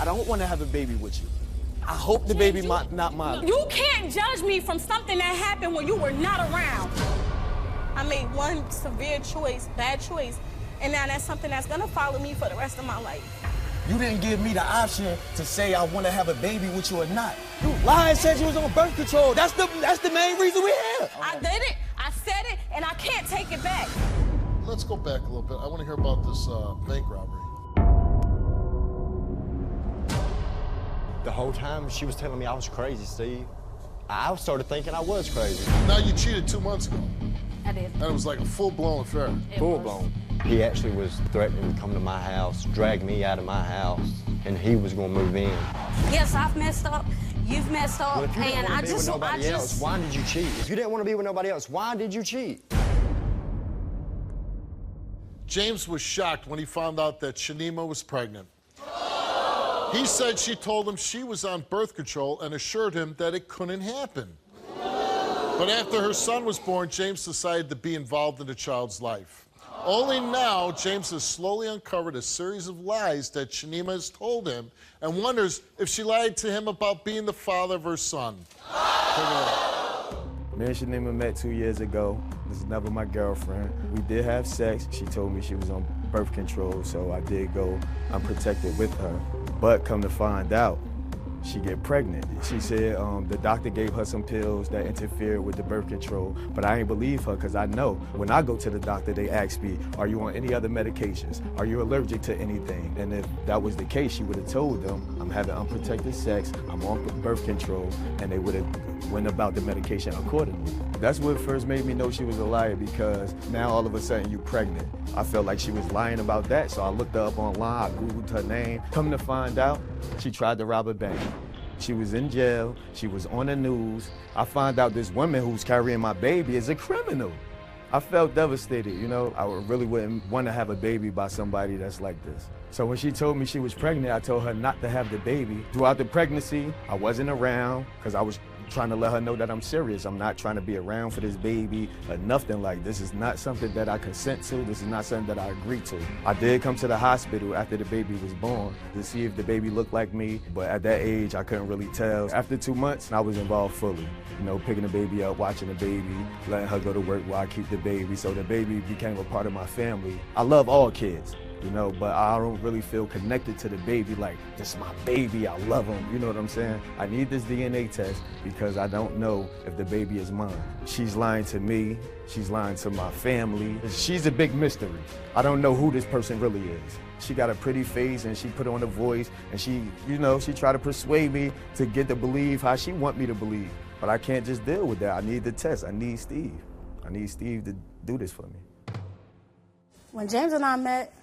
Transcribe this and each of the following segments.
don't want to have a baby with you. I hope the baby not mine. You can't judge me from something that happened when you were not around. I made one severe choice, bad choice, and now that's something that's gonna follow me for the rest of my life. You didn't give me the option to say I want to have a baby with you or not. You lied and said you was on birth control. That's the main reason we're here. I did it, I said it, and I can't take it back. Let's go back a little bit. I want to hear about this bank robbery. The whole time she was telling me I was crazy, Steve. I started thinking I was crazy. Now you cheated 2 months ago. I did. And it was like a full-blown affair. Full-blown. He actually was threatening to come to my house, drag me out of my house, and he was going to move in. Yes, I've messed up. You've messed up. Well, if you didn't and want to be with nobody I else, why did you cheat? If you didn't want to be with nobody else, why did you cheat? James was shocked when he found out that Shanima was pregnant. He said she told him she was on birth control and assured him that it couldn't happen. But after her son was born, James decided to be involved in the child's life. Only now, James has slowly uncovered a series of lies that Shanima has told him and wonders if she lied to him about being the father of her son. Me and Shanima met 2 years ago. This is never my girlfriend. We did have sex. She told me she was on birth control, so I did go unprotected with her. But come to find out, she get pregnant. She said the doctor gave her some pills that interfered with the birth control, but I ain't believe her because I know when I go to the doctor, they ask me, are you on any other medications? Are you allergic to anything? And if that was the case, she would have told them, I'm having unprotected sex, I'm on birth control, and they would have went about the medication accordingly. That's what first made me know she was a liar, because now all of a sudden you pregnant. I felt like she was lying about that, so I looked her up online, I Googled her name. Come to find out, she tried to rob a bank. She was in jail, she was on the news. I found out this woman who's carrying my baby is a criminal. I felt devastated, you know? I really wouldn't want to have a baby by somebody that's like this. So when she told me she was pregnant, I told her not to have the baby. Throughout the pregnancy, I wasn't around because I was trying to let her know that I'm serious. I'm not trying to be around for this baby or nothing like this. Is not something that I consent to. This is not something that I agree to. I did come to the hospital after the baby was born to see if the baby looked like me, but at that age, I couldn't really tell. After 2 months, I was involved fully. You know, picking the baby up, watching the baby, letting her go to work while I keep the baby, so the baby became a part of my family. I love all kids, you know, but I don't really feel connected to the baby like, this is my baby, I love him, you know what I'm saying? I need this DNA test because I don't know if the baby is mine. She's lying to me, she's lying to my family. She's a big mystery. I don't know who this person really is. She got a pretty face and she put on a voice and she, you know, she tried to persuade me to get to believe how she want me to believe. But I can't just deal with that. I need the test, I need Steve. I need Steve to do this for me. When James and I met,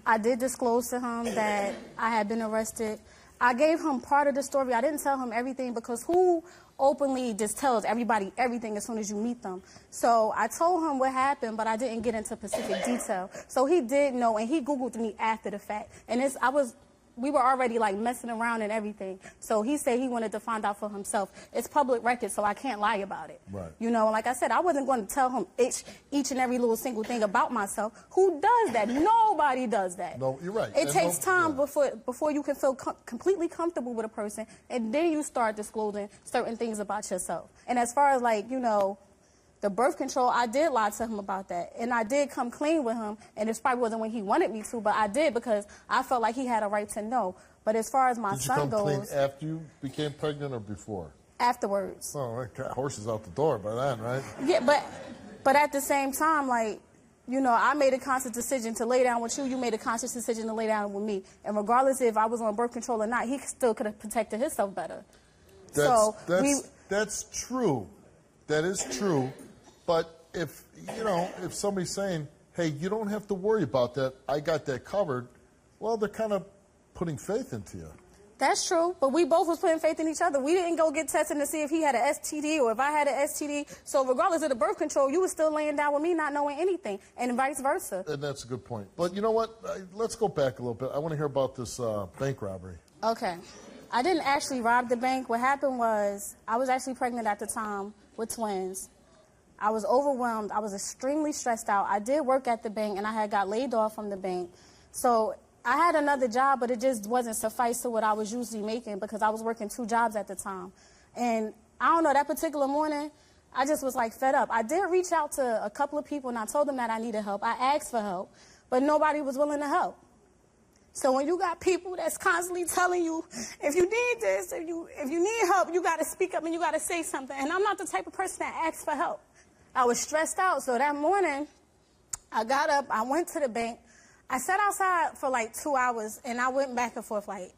I did disclose to him that I had been arrested. I gave him part of the story. I didn't tell him everything because who openly just tells everybody everything as soon as you meet them? So I told him what happened, but I didn't get into specific detail. So he did know, and he Googled me after the fact. And we were already like messing around and everything. So he said he wanted to find out for himself. It's public record, so I can't lie about it. Right. You know, like I said, I wasn't going to tell him each and every little single thing about myself. Who does that? Nobody does that. No, you're right. It takes time before you can feel completely comfortable with a person, and then you start disclosing certain things about yourself. And as far as like, you know, the birth control, I did lie to him about that. And I did come clean with him, and it probably wasn't when he wanted me to, but I did because I felt like he had a right to know. But as far as my son goes... Did you come clean after you became pregnant or before? Afterwards. Oh, that horse is out the door by then, right? Yeah, but at the same time, like, you know, I made a conscious decision to lay down with you. You made a conscious decision to lay down with me. And regardless if I was on birth control or not, he still could have protected himself better. That's true. That is true. But if, you know, if somebody's saying, hey, you don't have to worry about that, I got that covered, well, they're kind of putting faith into you. That's true, but we both was putting faith in each other. We didn't go get tested to see if he had an STD or if I had an STD. So regardless of the birth control, you were still laying down with me not knowing anything, and vice versa. And that's a good point. But you know what? Let's go back a little bit. I want to hear about this bank robbery. Okay. I didn't actually rob the bank. What happened was I was actually pregnant at the time with twins. I was overwhelmed. I was extremely stressed out. I did work at the bank, and I had got laid off from the bank. So I had another job, but it just wasn't suffice to what I was usually making because I was working 2 jobs at the time. And I don't know, that particular morning, I just was like fed up. I did reach out to a couple of people and I told them that I needed help. I asked for help, but nobody was willing to help. So when you got people that's constantly telling you, if you need this, if you need help, you got to speak up and you got to say something. And I'm not the type of person that asks for help. I was stressed out. So that morning, I got up, I went to the bank. I sat outside for like 2 hours and I went back and forth like,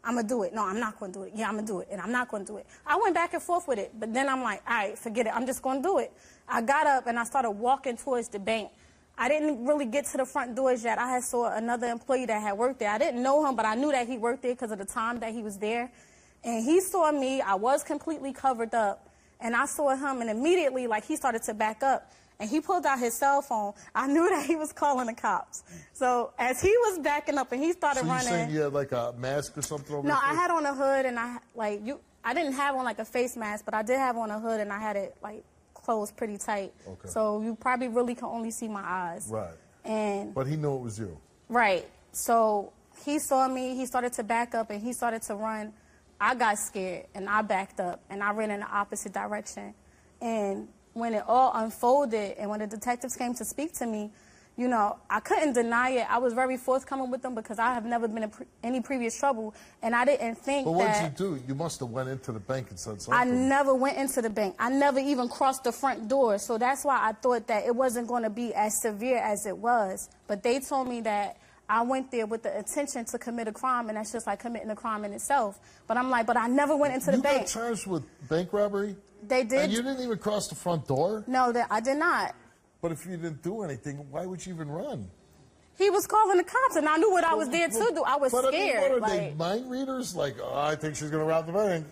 I'm going to do it. No, I'm not going to do it. Yeah, I'm going to do it. And I'm not going to do it. I went back and forth with it. But then I'm like, all right, forget it. I'm just going to do it. I got up and I started walking towards the bank. I didn't really get to the front doors yet. I had saw another employee that had worked there. I didn't know him, but I knew that he worked there because of the time that he was there. And he saw me. I was completely covered up. And I saw him, and immediately, like, he started to back up. And he pulled out his cell phone. I knew that he was calling the cops. So as he was backing up and he started running. So you're saying you had like a mask or something over No, your face? I had on a hood and I didn't have on like a face mask, but I did have on a hood and I had it like closed pretty tight. Okay. So you probably really can only see my eyes. Right. But he knew it was you. Right. So he saw me, he started to back up and he started to run. I got scared and I backed up and I ran in the opposite direction. And when it all unfolded and when the detectives came to speak to me, you know, I couldn't deny it. I was very forthcoming with them because I have never been in any previous trouble, and I didn't think that... But what did you do? You must have went into the bank and said something. I never went into the bank. I never even crossed the front door, so that's why I thought that it wasn't going to be as severe as it was. But they told me that I went there with the intention to commit a crime, and that's just like committing a crime in itself. But I'm like, but I never went into the bank. You got charged with bank robbery? They did. And you didn't even cross the front door? No, I did not. But if you didn't do anything, why would you even run? He was calling the cops, and I knew what I was there to do. I was scared. I mean, what are they, mind readers? Like, oh, I think she's going to rob the bank.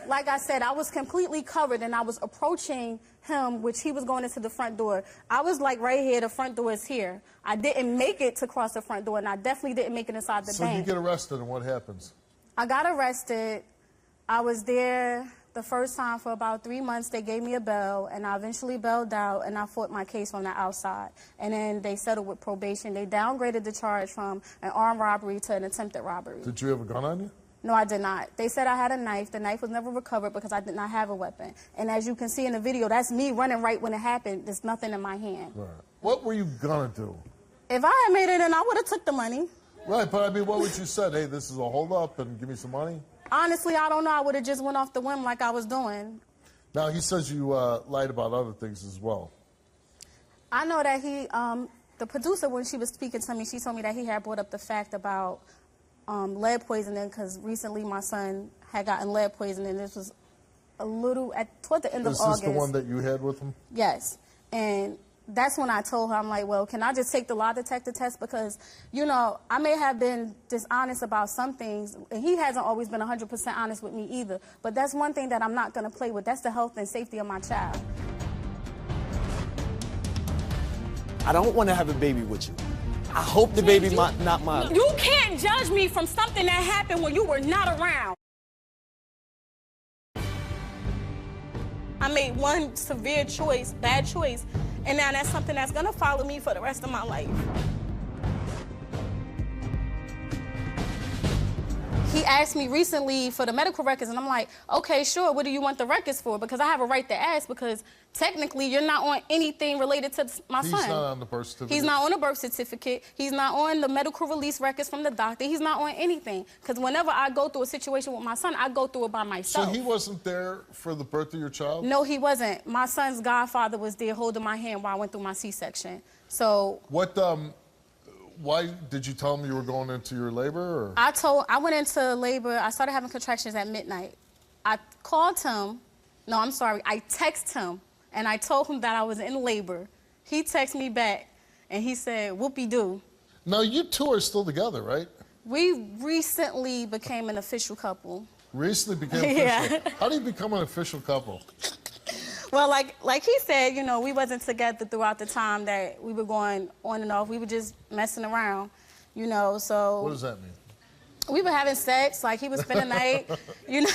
Like I said, I was completely covered, and I was approaching him, which he was going into the front door. I was like right here, the front door is here. I didn't make it to cross the front door, and I definitely didn't make it inside the bank. So you get arrested, and what happens? I got arrested. I was there the first time for about 3 months. They gave me a bail, and I eventually bailed out, and I fought my case from the outside. And then they settled with probation. They downgraded the charge from an armed robbery to an attempted robbery. Did you have a gun on you? No, I did not. They said I had a knife. The knife was never recovered because I did not have a weapon. And as you can see in the video, that's me running right when it happened. There's nothing in my hand. Right. What were you going to do? If I had made it in, I would have took the money. Right, but I mean, what would you said? Hey, this is a hold-up and give me some money? Honestly, I don't know. I would have just went off the whim like I was doing. Now, he says you lied about other things as well. I know that the producer, when she was speaking to me, she told me that he had brought up the fact about lead poisoning because recently my son had gotten lead poisoning. This was toward the end of August. Is this the one that you had with him? Yes. And that's when I told her, I'm like, well, can I just take the lie detector test? Because, you know, I may have been dishonest about some things, and he hasn't always been 100% honest with me either. But that's one thing that I'm not going to play with. That's the health and safety of my child. I don't want to have a baby with you. I hope the baby not mine. You can't judge me from something that happened when you were not around. I made one severe choice, bad choice, and now that's something that's gonna follow me for the rest of my life. He asked me recently for the medical records, and I'm like, okay, sure, what do you want the records for? Because I have a right to ask, because technically you're not on anything related to my son. He's not on the birth certificate? He's not on the birth certificate. He's not on the medical release records from the doctor. He's not on anything. Because whenever I go through a situation with my son, I go through it by myself. So he wasn't there for the birth of your child? No, he wasn't. My son's godfather was there holding my hand while I went through my C-section. So... Why did you tell him you were going into your labor? Or? I went into labor. I started having contractions at midnight. I called him. No, I'm sorry. I texted him, and I told him that I was in labor. He texted me back, and he said, whoopee-doo. Now, you two are still together, right? We recently became an official couple. Recently became official? Yeah. How do you become an official couple? Well, like he said, you know, we wasn't together throughout the time that we were going on and off. We were just messing around, you know, so... What does that mean? We were having sex, like he would spend the night, you know,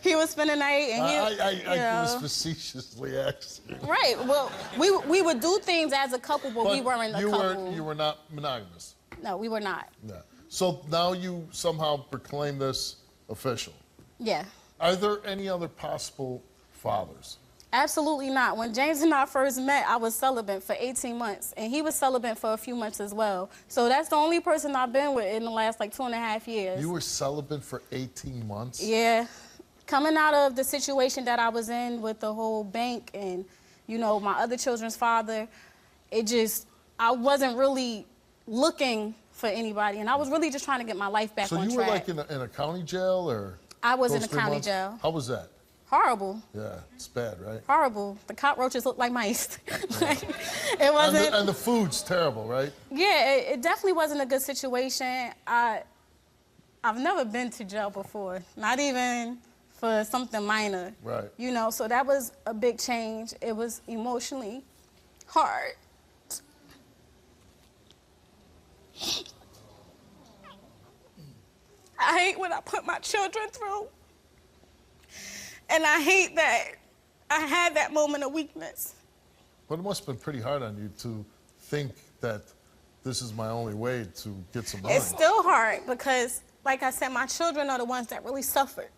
he would spend the night and he, I was facetiously asking. Right, well, we would do things as a couple, but we weren't a couple. You were not monogamous? No, we were not. Yeah. So now you somehow proclaim this official. Yeah. Are there any other possible fathers? Absolutely not. When James and I first met, I was celibate for 18 months, and he was celibate for a few months as well. So that's the only person I've been with in the last, like, 2.5 years. You were celibate for 18 months? Yeah. Coming out of the situation that I was in with the whole bank and, you know, my other children's father, I wasn't really looking for anybody, and I was really just trying to get my life back on track. So you were, like, in a county jail, or? I was in a county jail. How was that? Horrible. Yeah, it's bad, right? Horrible. The cockroaches looked like mice. It wasn't. And the food's terrible, right? Yeah, it definitely wasn't a good situation. I've never been to jail before, not even for something minor. Right. You know, so that was a big change. It was emotionally hard. I hate what I put my children through. And I hate that I had that moment of weakness. But it must have been pretty hard on you to think that this is my only way to get some money. It's still hard because, like I said, my children are the ones that really suffered.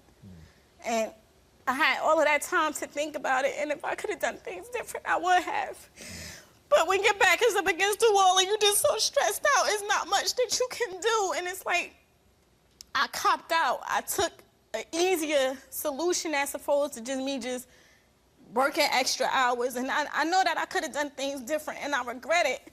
And I had all of that time to think about it, and if I could have done things different, I would have. But when your back is up against the wall and you're just so stressed out, it's not much that you can do. And it's like, I copped out. I took an easier solution as opposed to me working extra hours. And I know that I could have done things different, and I regret it.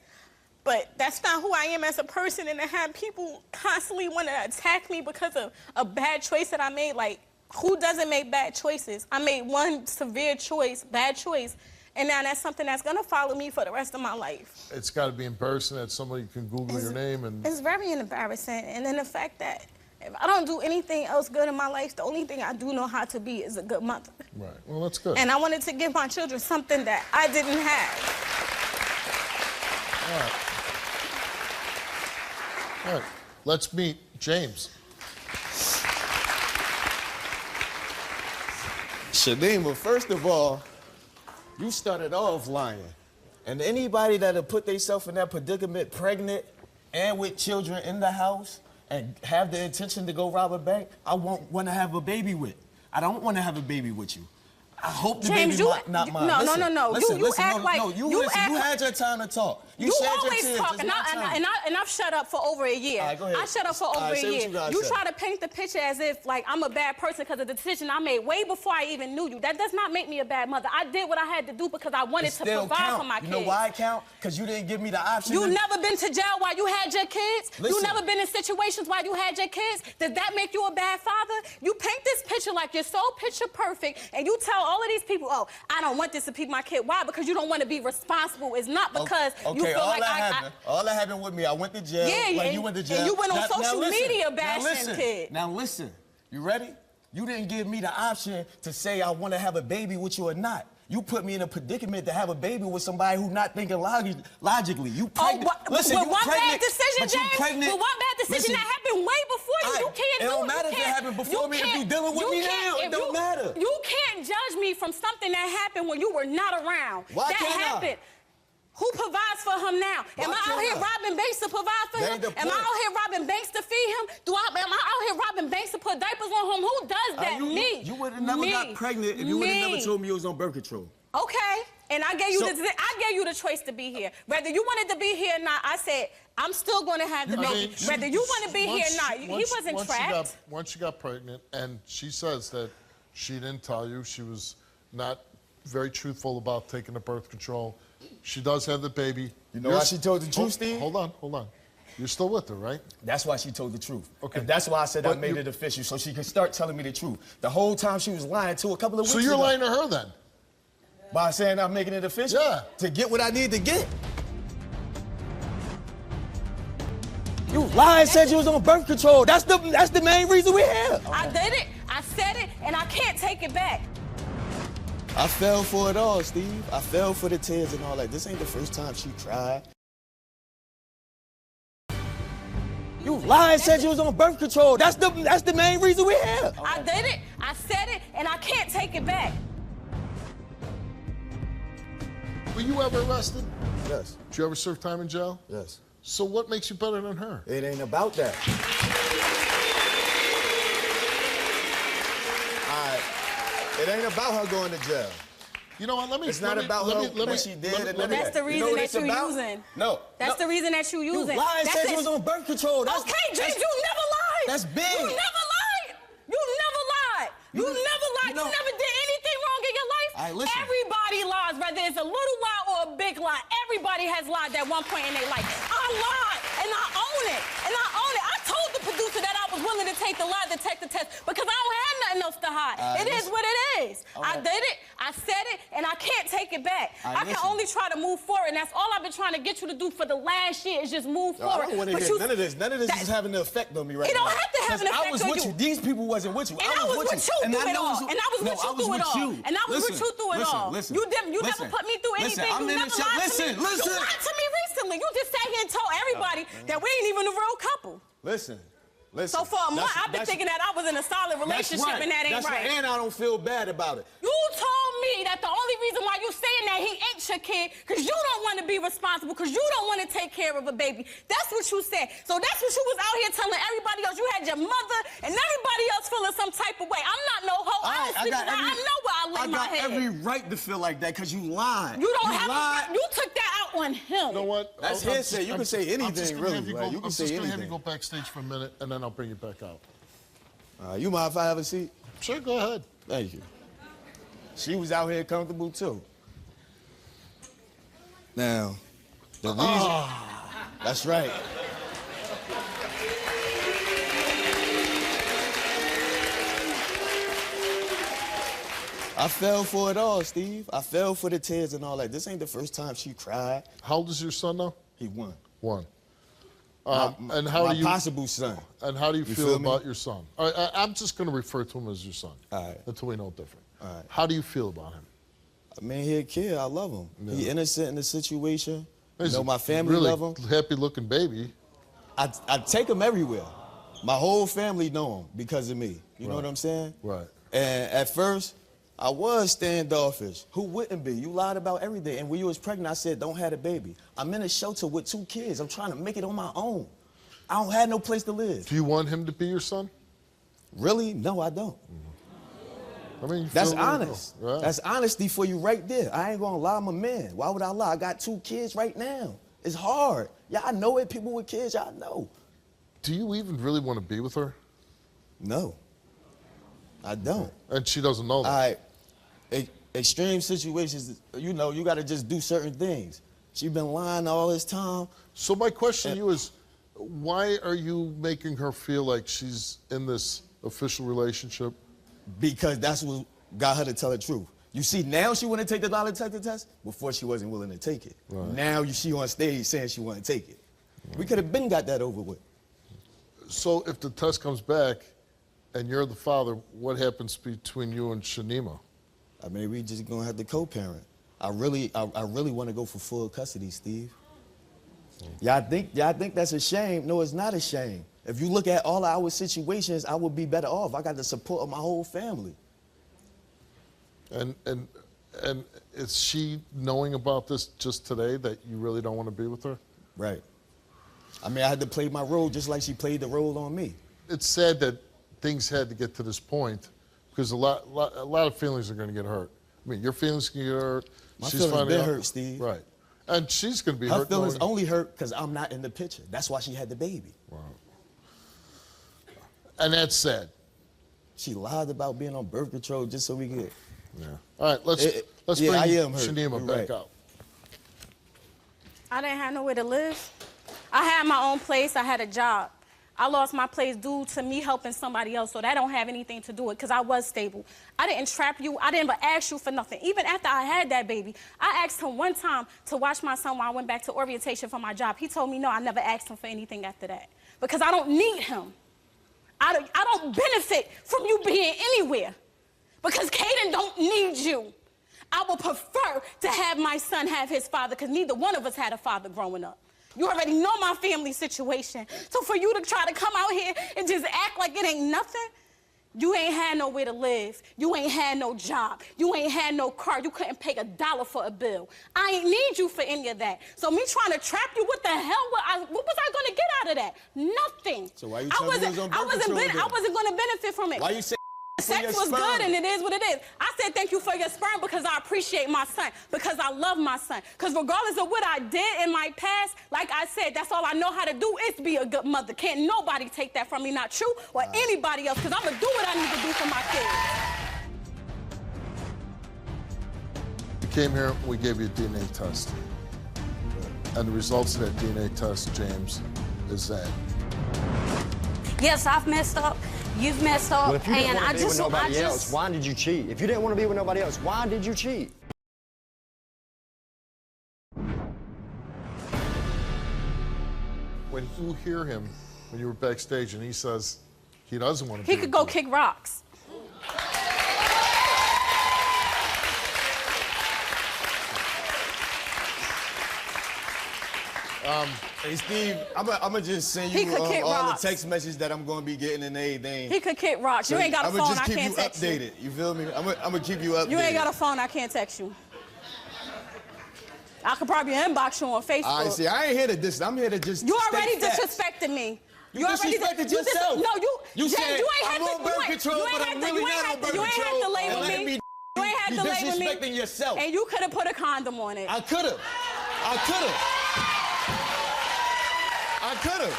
But that's not who I am as a person, and to have people constantly want to attack me because of a bad choice that I made, like, who doesn't make bad choices? I made one severe choice, bad choice, and now that's something that's gonna follow me for the rest of my life. It's gotta be embarrassing that somebody can Google your name and... It's very embarrassing, and then the fact that if I don't do anything else good in my life, the only thing I do know how to be is a good mother. Right, well, that's good. And I wanted to give my children something that I didn't have. All right, let's meet James. Shanima, first of all, you started off lying. And anybody that'll put themselves in that predicament, pregnant and with children in the house, and have the intention to go rob a bank, I won't want to have a baby with. I don't want to have a baby with you. I hope the James, baby not mine. No, listen, no. Listen, You listen, act like you had your time to talk. You always talk, and I've shut up for over a year. All right, go ahead. I shut up for over a year. You try to paint the picture as if like I'm a bad person because of the decision I made way before I even knew you. That does not make me a bad mother. I did what I had to do because I wanted to provide for my kids. You know why it count? Because you didn't give me the option. You never been to jail while you had your kids? Listen. You never been in situations while you had your kids? Does that make you a bad father? You paint this picture like you're so picture perfect, and you tell all of these people, oh, I don't want this to be my kid. Why? Because you don't want to be responsible. It's not because you feel like all that happened with me, I went to jail. Yeah, like you went to jail. And you went on social media bashing kids. Now listen, you ready? You didn't give me the option to say I want to have a baby with you or not. You put me in a predicament to have a baby with somebody who's not thinking logically. You pregnant. Listen, one bad decision, James. But one bad decision that happened way before you. You can't do it. It don't matter if it happened before me. If you're dealing with me now, it don't matter. You can't judge me from something that happened when you were not around. Why that can't happened. Who provides for him now? Am I out here robbing banks to provide for him? Am I out here robbing banks to feed him? Am I out here robbing banks to put diapers on him? Who does that? Me. You would have never got pregnant if you would have never told me you was on birth control. Okay, and I gave you the choice to be here. Whether you wanted to be here or not, I said I'm still going to have the baby. Whether you want to be here or not, he wasn't trapped. Once she got pregnant, and she says that she didn't tell you, she was not very truthful about taking the birth control. She does have the baby. You know why she told the truth, Steve? Hold on. You're still with her, right? That's why she told the truth. Okay. And that's why I said I made it official, so she could start telling me the truth. The whole time she was lying to a couple of weeks ago. So you're lying to her then? By saying I'm making it official? Yeah. To get what I need to get. You lied, said you was on birth control. That's the main reason we're here. I did it, I said it, and I can't take it back. I fell for it all, Steve. I fell for the tears and all that. This ain't the first time she cried. You lied, said you was on birth control. That's the main reason we're here. I did it, I said it, and I can't take it back. Were you ever arrested? Yes. Did you ever serve time in jail? Yes. So what makes you better than her? It ain't about that. All right. It ain't about her going to jail. You know what? Let me. It's not about what she did and none of That's that. the reason You know what that it's you're about? using. No. That's the reason that you're using. You lied and That's said you was on birth control. That's, Okay, James, you never lied. That's big. You never lied. You never lied. You never lied. You never did anything wrong in your life. All right, listen. Everybody lies, whether it's a little lie or a big lie. Everybody has lied at one point in their life. I lied, and I own it. And I own it. I told the producer that I was willing to take the lie detector test because I don't have nothing else to hide. It is what it is. I did it, I said it, and I can't take it back. I can only try to move forward, and that's all I've been trying to get you to do for the last year is just move forward. I don't want to But hear you- none of this. None of this is having an effect on me right now. It don't have to have an 'Cause effect I was on with you. you. These people wasn't with you. And I was with you through it know all. it's- And I was No, with you through it all. you. And I was with you through it all. Listen, You never put me through listen, anything. I'm You in never the lied listen, to me. listen. You lied to me recently. You just sat here and told everybody that we ain't even a real couple. Listen. So for a month, I've been thinking that I was in a solid relationship, and that ain't right. And I don't feel bad about it. You told me that the only reason why you saying that he ain't your kid, because you don't want to be responsible, because you don't want to take care of a baby. That's what you said. So that's what you was out here telling everybody else. You had your mother and everybody else feeling some type of way. I'm not no hoe. I don't sleep around. I know where I lay my head. I got every right to feel like that because you lied. You don't have lied. you took that out on him. You know what? That's hearsay. You can say anything, really. Like, you can say I'm just gonna have you anything. go backstage for a minute, and then I'll bring you back out. You mind if I have a seat? Sure, go ahead. Thank you. She was out here comfortable too. Now, the reason. That's right. I fell for it all, Steve. I fell for the tears and all that. This ain't the first time she cried. How old is your son now? He won. One. And how My do you possible son. And how do you feel feel me? about your son? I'm just going to refer to him as your son All right. until we know different. All right. How do you feel about him? I mean, he a kid. I love him. Yeah. He innocent in the situation. He's You know, my family really love him. happy-looking baby. I take him everywhere. My whole family know him because of me. You know what I'm saying? Right. And at first, I was standoffish. Who wouldn't be? You lied about everything. And when you was pregnant, I said, don't have a baby. I'm in a shelter with 2 kids. I'm trying to make it on my own. I don't have no place to live. Do you want him to be your son? Really? No, I don't. I mean, you That's feel really honest. good. Right. That's honesty for you right there. I ain't gonna lie, I'm a man. Why would I lie? I got 2 kids right now. It's hard. Y'all know it. People with kids, y'all know. Do you even really want to be with her? No, I don't. And she doesn't know that. All right. Extreme situations, you know, you got to just do certain things. She been lying all this time. So my question to you is, why are you making her feel like she's in this official relationship? Because that's what got her to tell the truth. You see, now she want to take the lie detector test. Before she wasn't willing to take it. Right. Now she on stage saying she want to take it. We could have been got that over with. So if the test comes back and you're the father, what happens between you and Shanima? I mean, we just gonna have to co-parent. I really want to go for full custody, Steve. Y'all think that's a shame? No, it's not a shame. If you look at all our situations, I would be better off. I got the support of my whole family. And is she knowing about this just today that you really don't want to be with her? Right. I mean, I had to play my role just like she played the role on me. It's sad that things had to get to this point because a lot of feelings are going to get hurt. I mean, your feelings can get hurt. My She's feelings finding been out- hurt, Steve. Right. And she's going to be Her hurt. feelings knowing- only hurt because I'm not in the picture. That's why she had the baby. Wow. And that's sad. She lied about being on birth control just so we could. Yeah. All right, let's yeah, bring I am hurt. Shanima You're back right. out. I didn't have nowhere to live. I had my own place. I had a job. I lost my place due to me helping somebody else, so that don't have anything to do with it because I was stable. I didn't trap you. I didn't ask you for nothing. Even after I had that baby, I asked him one time to watch my son while I went back to orientation for my job. He told me no, I never asked him for anything after that because I don't need him. I don't benefit from you being anywhere because Caden don't need you. I would prefer to have my son have his father because neither one of us had a father growing up. You already know my family situation. So for you to try to come out here and just act like it ain't nothing, You ain't had nowhere to live. You ain't had no job. You ain't had no car. You couldn't pay $1 for a bill. I ain't need you for any of that. So me trying to trap you, what the hell? What was I gonna get out of that? Nothing. So why you telling me you was on birth control then? I wasn't gonna benefit from it. Why you say Sex was good and it is what it is. I said thank you for your sperm because I appreciate my son, because I love my son. Because regardless of what I did in my past, like I said, that's all I know how to do is be a good mother. Can't nobody take that from me, not you or anybody else, because I'm going to do what I need to do for my kids. You came here, we gave you a DNA test. And the results of that DNA test, James, is that. Yes, I've messed up. You've messed up. Well, if you didn't and want to be with nobody I else, just, why did you cheat? If you didn't want to be with nobody else, why did you cheat? When you hear him, when you were backstage, and he says he doesn't want to be He could with go you. kick rocks. Hey, Steve, I'm gonna just send He you could kick all rocks. the text messages that I'm gonna be getting and everything. He could kick rocks. You ain't got a phone, I can't text you. I'm gonna just keep you updated. You feel me? I'm gonna keep you updated. You ain't got a phone, I can't text you. I could probably inbox you on Facebook. I see. I ain't here to dis. I'm here to just. You already state facts. disrespected me. You disrespected yourself. No, You James, said, you ain't I'm had on birth control, but I'm really not on birth You ain't control, had to lay and with let me. me You ain't had be to lay with me. disrespecting yourself. And you could have put a condom on it. I could have. I could have. I could have.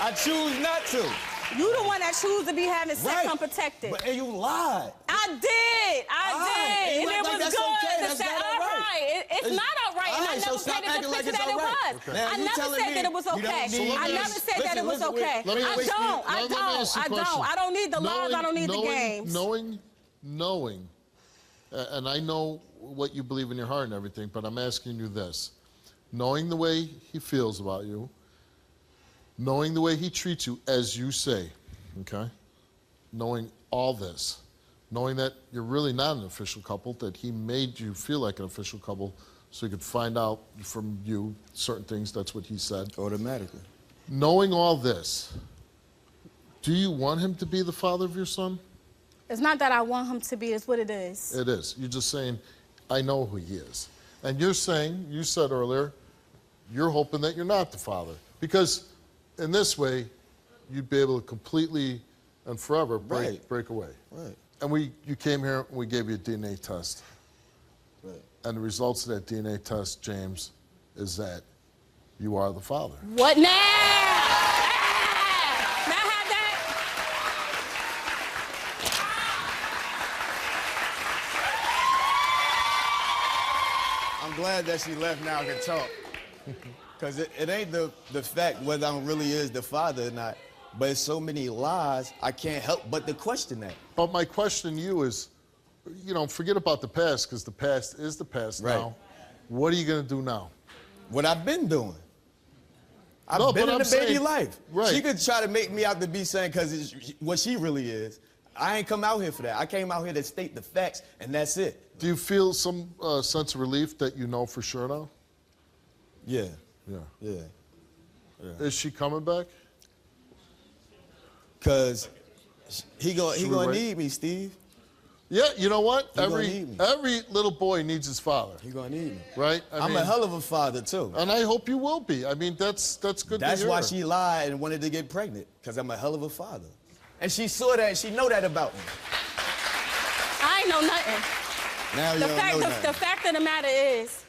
I choose not to. You the one that choose to be having sex unprotected. But and you lied. I did. And you And act it like was that's good. okay. to That's say, not all all right. right. It's not all right. All And I right, so never stop painted acting the like picture it's that it all right. was. Okay. Now, I you never telling said me that it was you don't okay. need I me. never said that it was Listen, okay. Let me I ask you- don't. let me ask you a question. I don't need the lies. I don't need the games. Knowing, and I know what you believe in your heart and everything, but I'm asking you this. Knowing the way he feels about you, knowing the way he treats you, as you say, okay? Knowing all this, knowing that you're really not an official couple, that he made you feel like an official couple so he could find out from you certain things, that's what he said. Automatically. Knowing all this, do you want him to be the father of your son? It's not that I want him to be. It's what it is. It is. You're just saying, I know who he is. And you're saying, you said earlier, you're hoping that you're not the father. Because in this way, you'd be able to completely and forever break away. Right. And you came here and we gave you a DNA test. Right. And the results of that DNA test, James, is that you are the father. What now? May I have that? I'm glad that she left now and can talk. Because it ain't the fact whether I really is the father or not, but it's so many lies, I can't help but to question that. But my question to you is, forget about the past, because the past is the past now. What are you going to do now? What I've been doing. I've been in the baby life. Right. She could try to make me out to be saying because it's what she really is. I ain't come out here for that. I came out here to state the facts, and that's it. Do you feel some sense of relief that you know for sure now? Yeah. Yeah. Is she coming back? Because he gonna wait? need me, Steve. Yeah, you know what? He gonna need me. Every little boy needs his father. He gonna need me. Right? I'm a hell of a father, too. And I hope you will be. I mean, that's good to hear. That's why she lied and wanted to get pregnant, because I'm a hell of a father. And she saw that, and she know that about me. I ain't know nothing. Now you don't know nothing. The fact of the matter is,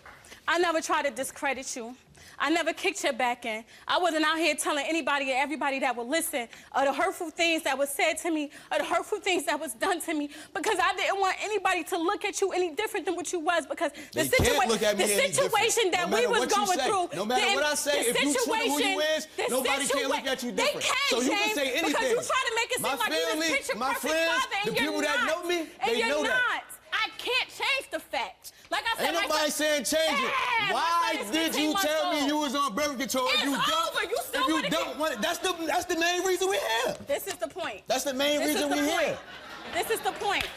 I never tried to discredit you. I never kicked your back in. I wasn't out here telling anybody and everybody that would listen of the hurtful things that was said to me, or the hurtful things that was done to me, because I didn't want anybody to look at you any different than what you was, because the situation that we was going through. No matter what I say, if you truly who you is, nobody can't look at you different. So you can say anything. Because you try to make it seem like you this picture my perfect friends, father, and the you're people that know me, they know that. I can't change the fact. Like I said, Ain't nobody saying change it. Yeah, Why did you tell me you was on birth control if you don't? Over. You still if you wanna don't want it, that's the main reason we're here. This is the point. That's the main reason we're here. This is the point.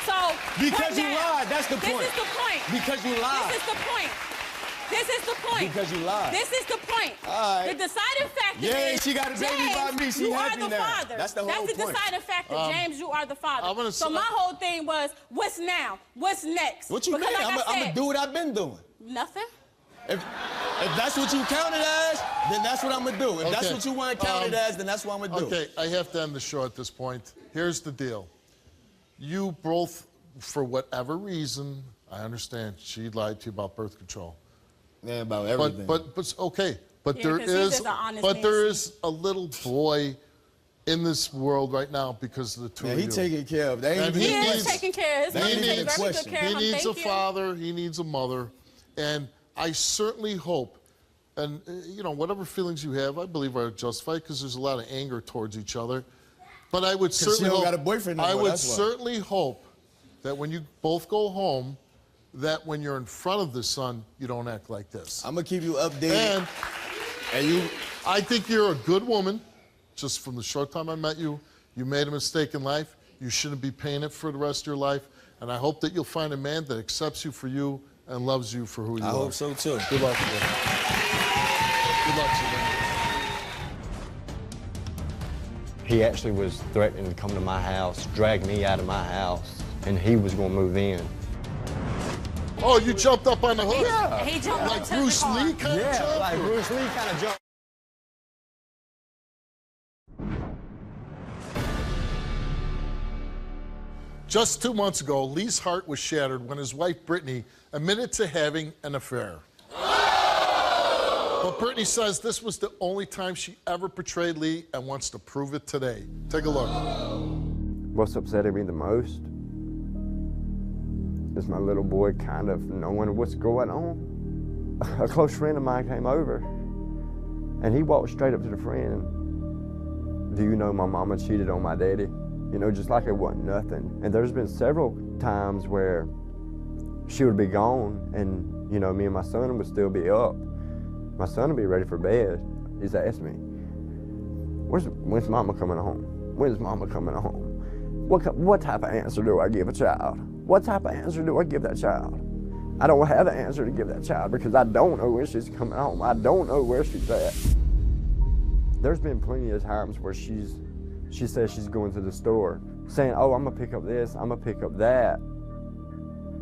So Because you lied, that's the point. This is the point. Because you lied. This is the point. This is the point. Because you lied. This is the point. All right. The deciding factor Yay, is, she got a baby James, by me. She you happy are the now. father. That's the whole That's the point. deciding factor. James, you are the father. I'm gonna So say- my whole thing was, what's now? What's next? What you Because mean? like I I'm said, gonna do what I've been doing. nothing. If that's what you count it as, then that's what I'm gonna do. If that's Okay. what you want to count it as, then that's what I'm gonna do. Okay, I have to end the show at this point. Here's the deal. You both, for whatever reason, I understand she lied to you about birth control. Yeah, about everything. But okay. But Yeah, there 'cause he's is just an honest but there man. is a little boy in this world right now because of the two yeah, of he you. taken care of. They ain't And even he He a is needs- question. taking care of his That mother. ain't Take even a very good question. care He of him. needs a Thank you. father, he needs a mother, and I certainly hope, and you know, whatever feelings you have, I believe are justified because there's a lot of anger towards each other. But I would she certainly don't hope, got a boyfriend no I more, would that's why. certainly hope that when you both go home, that when you're in front of the son, you don't act like this. I'm gonna keep you updated. And you, I think you're a good woman. Just from the short time I met you, you made a mistake in life. You shouldn't be paying it for the rest of your life. And I hope that you'll find a man that accepts you for you and loves you for who you I are. hope so too. Good luck to you. Good luck to you. He actually was threatening to come to my house, drag me out of my house, and he was gonna move in. Oh, you jumped up on the hood? Yeah. He jumped Like into Bruce the car. Lee kind of Yeah, jump? like Bruce Lee kind of jumped. Just 2 months ago, Lee's heart was shattered when his wife, Brittany, admitted to having an affair. But Brittany says this was the only time she ever betrayed Lee and wants to prove it today. Take a look. What's upsetting me the most is my little boy kind of knowing what's going on. A close friend of mine came over, and he walked straight up to the friend. Do you know my mama cheated on my daddy? You know, just like it wasn't nothing. And there's been several times where she would be gone, and you know, me and my son would still be up. My son would be ready for bed. He's asked me, when's mama coming home? When's mama coming home? What type of answer do I give a child? What type of answer do I give that child? I don't have an answer to give that child because I don't know when she's coming home. I don't know where she's at. There's been plenty of times where she says she's going to the store, saying, oh, I'm gonna pick up this, I'm gonna pick up that.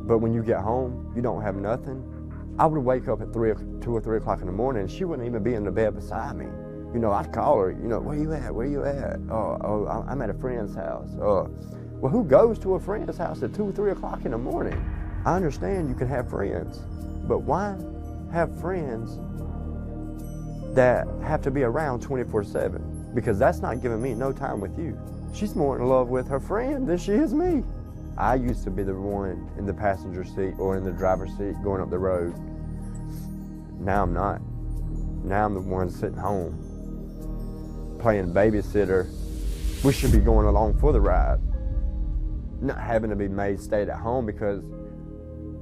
But when you get home, you don't have nothing. I would wake up at 2 or 3 o'clock in the morning, and she wouldn't even be in the bed beside me. You know, I'd call her, you know, where you at, where you at? Oh, I'm at a friend's house. Well, who goes to a friend's house at 2 or 3 o'clock in the morning? I understand you can have friends, but why have friends that have to be around 24/7? Because that's not giving me no time with you. She's more in love with her friend than she is me. I used to be the one in the passenger seat or in the driver's seat going up the road. Now I'm not. Now I'm the one sitting home, playing babysitter. We should be going along for the ride, not having to be made stay at home because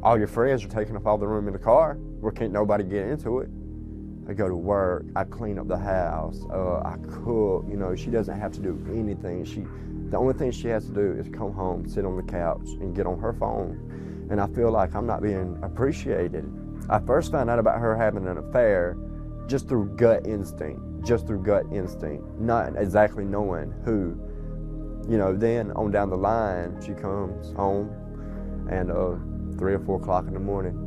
all your friends are taking up all the room in the car where can't nobody get into it. I go to work, I clean up the house, I cook, you know, she doesn't have to do anything. The only thing she has to do is come home, sit on the couch, and get on her phone. And I feel like I'm not being appreciated. I first found out about her having an affair just through gut instinct, not exactly knowing who. You know, then on down the line, she comes home, and 3 or 4 o'clock in the morning,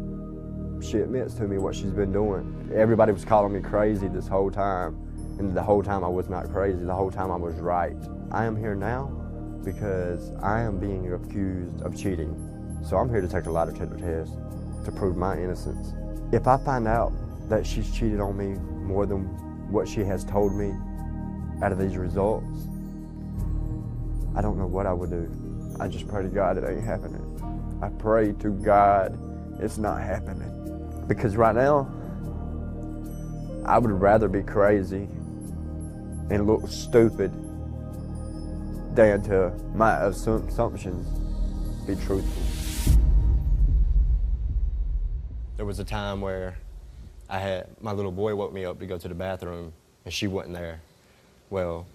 she admits to me what she's been doing. Everybody was calling me crazy this whole time, and the whole time I was not crazy, the whole time I was right. I am here now because I am being accused of cheating. So I'm here to take a lie detector test to prove my innocence. If I find out that she's cheated on me more than what she has told me out of these results, I don't know what I would do. I just pray to God it ain't happening. I pray to God it's not happening. Because right now, I would rather be crazy and look stupid than to my assumptions be truthful. There was a time where my little boy woke me up to go to the bathroom, and she wasn't there. Well,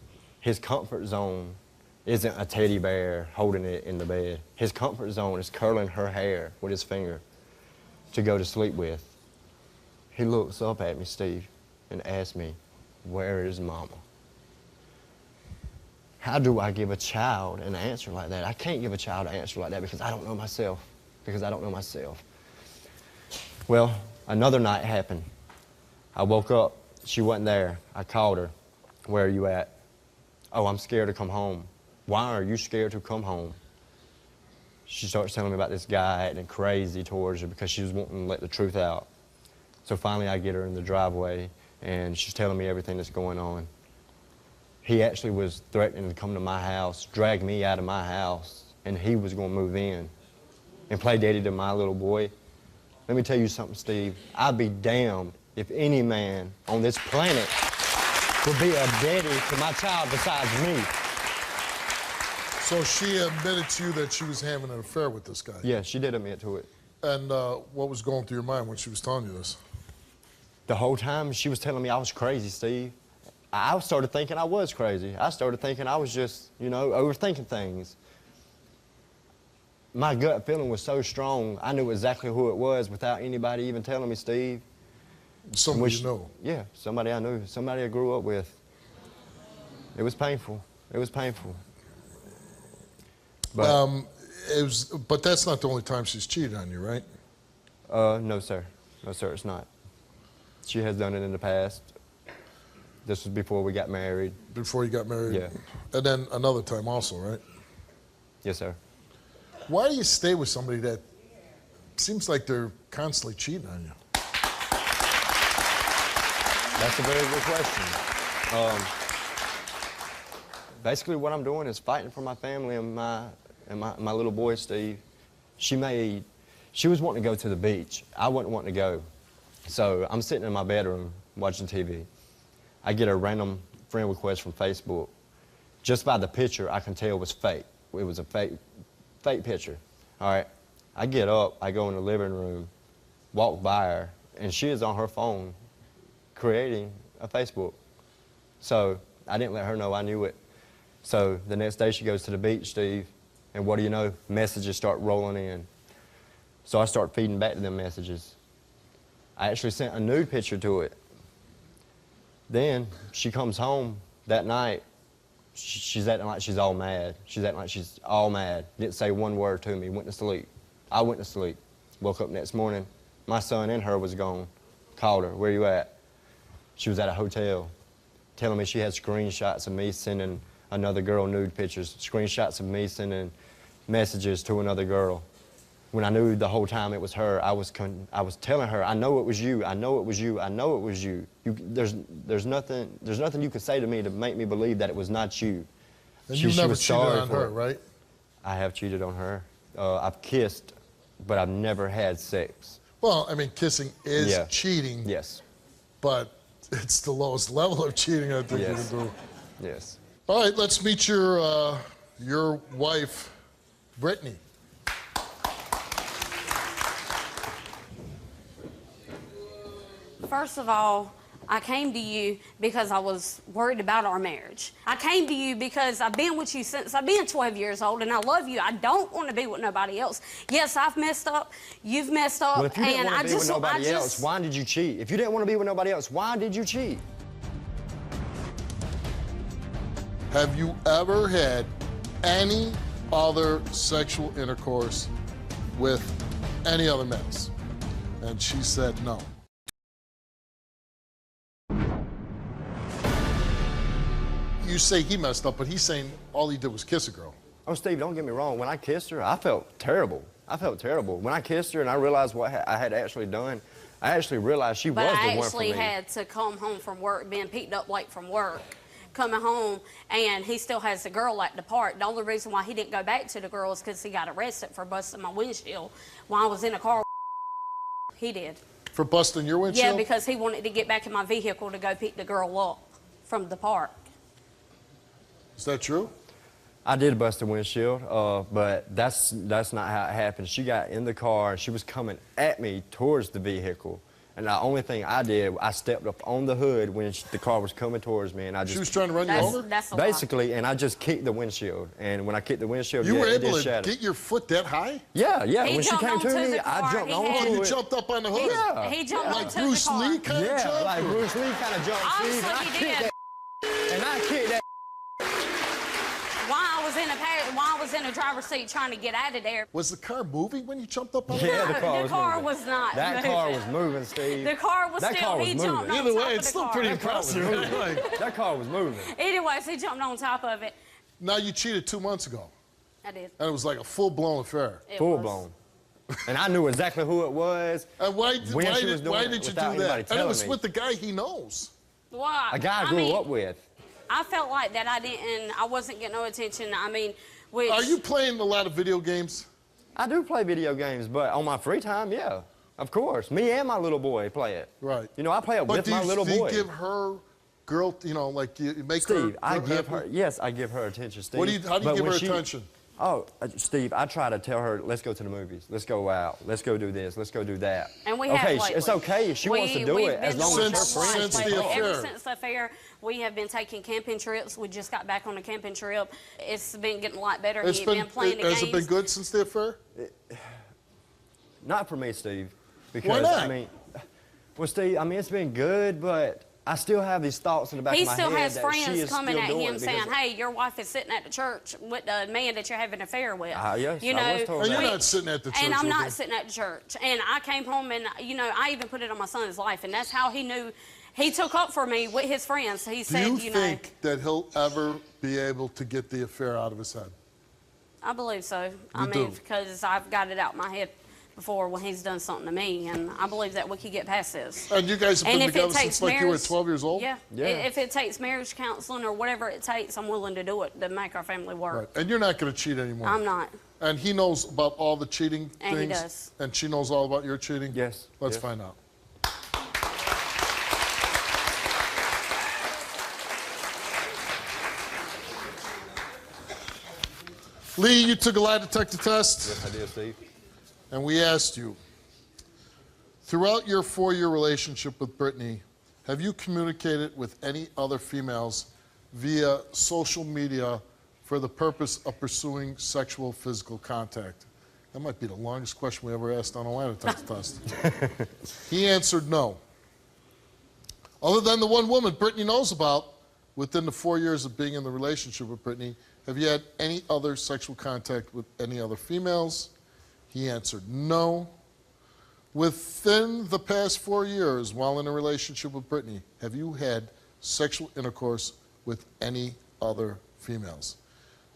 his comfort zone isn't a teddy bear holding it in the bed. His comfort zone is curling her hair with his finger to go to sleep with. He looks up at me, Steve, and asks me, where is Mama? How do I give a child an answer like that? I can't give a child an answer like that because I don't know myself. Well, another night happened. I woke up. She wasn't there. I called her. Where are you at? Oh, I'm scared to come home. Why are you scared to come home? She starts telling me about this guy acting crazy towards her because she was wanting to let the truth out. So finally I get her in the driveway and she's telling me everything that's going on. He actually was threatening to come to my house, drag me out of my house, and he was going to move in and play daddy to my little boy. Let me tell you something, Steve. I'd be damned if any man on this planet would be a daddy to my child besides me. So she admitted to you that she was having an affair with this guy? Yeah, she did admit to it. And what was going through your mind when she was telling you this? The whole time she was telling me I was crazy, Steve. I started thinking I was crazy. I started thinking I was just, you know, overthinking things. My gut feeling was so strong, I knew exactly who it was without anybody even telling me, Steve. Somebody you know? Yeah, somebody I knew, somebody I grew up with. It was painful. It was painful. But, but that's not the only time she's cheated on you, right? No, sir. No, sir, it's not. She has done it in the past. This was before we got married. Before you got married? Yeah. And then another time also, right? Yes, sir. Why do you stay with somebody that seems like they're constantly cheating on you? That's a very good question. Basically, what I'm doing is fighting for my family and my little boy, Steve. She was wanting to go to the beach. I wasn't wanting to go. So I'm sitting in my bedroom watching TV. I get a random friend request from Facebook. Just by the picture, I can tell it was fake. It was a fake picture. All right. I get up, I go in the living room, walk by her, and she is on her phone creating a Facebook. So I didn't let her know I knew it. So the next day she goes to the beach, Steve, and what do you know? Messages start rolling in. So I start feeding back to them messages. I actually sent a nude picture to it. Then she comes home that night. She's acting like she's all mad. She's acting like she's all mad. Didn't say one word to me, went to sleep. I went to sleep. Woke up next morning. My son and her was gone. Called her, where you at? She was at a hotel, telling me she had screenshots of me sending another girl nude pictures, screenshots of me sending messages to another girl. When I knew the whole time it was her, I was telling her, I know it was you, I know it was you, I know it was you. There's nothing you could say to me to make me believe that it was not you. And you've never cheated on her, right? I have cheated on her. I've kissed, but I've never had sex. Well, I mean, kissing is cheating. Yes. But it's the lowest level of cheating I think you can do. Yes. All right, let's meet your wife, Brittany. First of all, I came to you because I was worried about our marriage. I came to you because I've been with you since I've been 12 years old, and I love you. I don't want to be with nobody else. Yes, I've messed up. You've messed up. Well, if you didn't want to be with nobody else, else, why did you cheat? If you didn't want to be with nobody else, why did you cheat? Have you ever had any other sexual intercourse with any other males? And she said no. You say he messed up, but he's saying all he did was kiss a girl. Oh, Steve, don't get me wrong. When I kissed her, I felt terrible. I felt terrible. When I kissed her and I realized what I had actually done, I actually realized she was the one for me. But I actually had to come home from work, being picked up late from work, coming home, and he still has the girl at the park. The only reason why he didn't go back to the girl is because he got arrested for busting my windshield while I was in a car. He did. For busting your windshield? Yeah, because he wanted to get back in my vehicle to go pick the girl up from the park. Is that true? I did bust a windshield, but that's not how it happened. She got in the car, and she was coming at me towards the vehicle, And the only thing I did, I stepped up on the hood when the car was coming towards me, and I just... She was trying to run you over? That's a basically, and I just kicked the windshield. And when I kicked the windshield, You yeah, were it able did to shatter. get your foot that high? Yeah, yeah. He When she jumped came to onto me, the car. I jumped He onto had- Oh, you it. jumped up on the hood? Yeah. He jumped Like onto Bruce the car. Lee kind of Yeah, jump? like Bruce Lee kind of jumped. Obviously and I he kicked did. that, and I kicked that. While I was in the driver's seat trying to get out of there. Was the car moving when you jumped up on it? Yeah, the car The car was moving. was not That moving. car was moving, Steve. The car was That still, car was he moving. jumped on Either top way, of it's the still car. pretty That car was impressive. moving. Like, That car was moving. Anyways, he jumped on top of it. now, you cheated 2 months ago, I did. and it was like a full-blown affair. It Full was. blown. And I knew exactly who it was. And why when she was did doing you it do without anybody that? And it telling was me. with the guy he knows. Well, A guy I grew up with. I felt like that I wasn't getting no attention. I mean, which... Are you playing a lot of video games? I do play video games, but on my free time, yeah. Of course. Me and my little boy play it. Right. You know, I play it with my little do you boy. give her girl, you know, like you make her... Steve, I give happy? her, yes, I give her attention, Steve. How do you But give when her she- attention? Oh, Steve, I try to tell her, let's go to the movies. Let's go out. Let's go do this. Let's go do that. And we okay, have lately. it's okay if she wants to do We've it, as been long doing as her it a lot friends Since can the lately. affair. Ever since the affair, we have been taking camping trips. We just got back on a camping trip. It's been getting a lot better. He's been playing the has games. it been good since the affair? Not for me, Steve. Because, Why not? I mean, well, Steve, I mean, it's been good, but I still have these thoughts in the back He of my still head has that she friends is coming still at doing him it saying, because- "Hey, your wife is sitting at the church with the man that you're having an affair with." Yes, you I know, was told And that. you're not sitting at the church And I'm with not him. sitting at the church. And I came home and, you know, I even put it on my son's life. And that's how he knew. He took up for me with his friends. He Do said, you you know, think that he'll ever be able to get the affair out of his head? I believe so. I You mean, do? because I've got it out my head before when he's done something to me. And I believe that we could get past this. And you guys have And been if it together takes since like you were marriage, 12 years old? Yeah. Yeah. If it takes marriage counseling or whatever it takes, I'm willing to do it to make our family work. Right. And you're not going to cheat anymore? I'm not. And he knows about all the cheating And he things? does. And she knows all about your cheating? Yes, Let's yes. find out. Lee, you took a lie detector test, Yes, I did, Steve. and we asked you, throughout your 4-year relationship with Brittany, have you communicated with any other females via social media for the purpose of pursuing sexual physical contact? That might be the longest question we ever asked on a lie detector test. He answered no. Other than the one woman Brittany knows about, within the 4 years of being in the relationship with Brittany, have you had any other sexual contact with any other females? He answered no. Within the past 4 years, while in a relationship with Brittany, have you had sexual intercourse with any other females?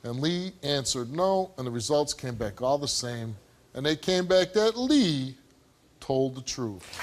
And Lee answered no, and the results came back all the same. And they came back that Lee told the truth.